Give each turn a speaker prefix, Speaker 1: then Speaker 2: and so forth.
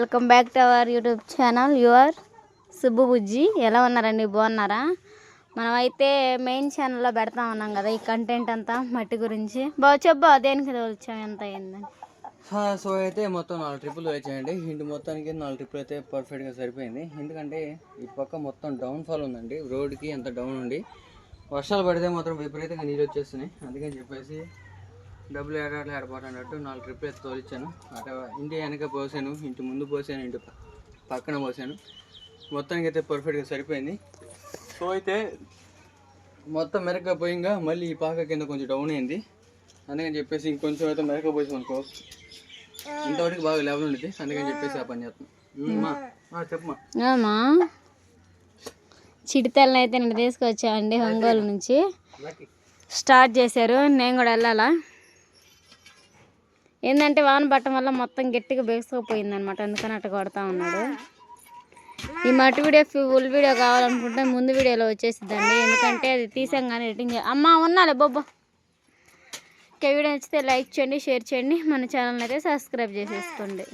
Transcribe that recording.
Speaker 1: Welcome back to our YouTube channel your Subbu Bujji. ఎలా ఉన్నారండి, బాగున్నారా? మనమైతే మెయిన్ ఛానల్లో పెడతా ఉన్నాం కదా ఈ కంటెంట్ అంతా మట్టి గురించి. చెప్పా దేనికి వచ్చాం, ఎంత అయిందని.
Speaker 2: సో అయితే మొత్తం 4 ట్రిప్పులు వచ్చాయండి. ఇంటి మొత్తానికి 4 ట్రిప్పులు అయితే పర్ఫెక్ట్గా సరిపోయింది. ఎందుకంటే ఈ పక్క మొత్తం డౌన్ఫాల్ ఉందండి, రోడ్కి ఎంత డౌన్ ఉండి వర్షాలు పడితే మాత్రం విపరీతంగా నీళ్ళు వచ్చేస్తున్నాయి. అందుకని చెప్పేసి డబ్బులు ఏడాపోవడం అన్నట్టు 4 ట్రిప్పులు అయితే తోలిచ్చాను. అటు ఇంటి వెనక పోసాను, ఇంటి ముందు పోసాను, ఇంటి పక్కన పోసాను. మొత్తానికి అయితే పర్ఫెక్ట్గా సరిపోయింది. సో అయితే మొత్తం మెరక పోయింగా మళ్ళీ ఈ పాక కింద కొంచెం డౌన్ అయింది. అందుకని చెప్పేసి ఇంకొంచెం అయితే మెరక పోసాం అనుకో ఇంతవరకు బాగా లెవెల్ ఉండేది. అందుకని చెప్పేసి ఆ పని చేస్తున్నాం. చెప్పమా.
Speaker 1: చిడితల్ని అయితే నేను తీసుకొచ్చామండి ఒంగోలు నుంచి. స్టార్ట్ చేశారు, నేను కూడా వెళ్ళాలా. ఏంటంటే వాన పట్టడం వల్ల మొత్తం గట్టిగా బెగసుకుపోయింది అనమాట, అందుకని అట్ట కొడతా ఉన్నాడు. ఈ మట్టి వీడియో ఫుల్ వీడియో కావాలనుకుంటే ముందు వీడియోలో వచ్చేసిద్దండి, ఎందుకంటే అది తీసాం కానీ ఎడిటింగ్ అమ్మ ఉన్నాలే బొబ్బా. వీడియో నచ్చితే లైక్ చేయండి, షేర్ చేయండి, మన ఛానల్ని అయితే సబ్స్క్రైబ్ చేసేసుకోండి.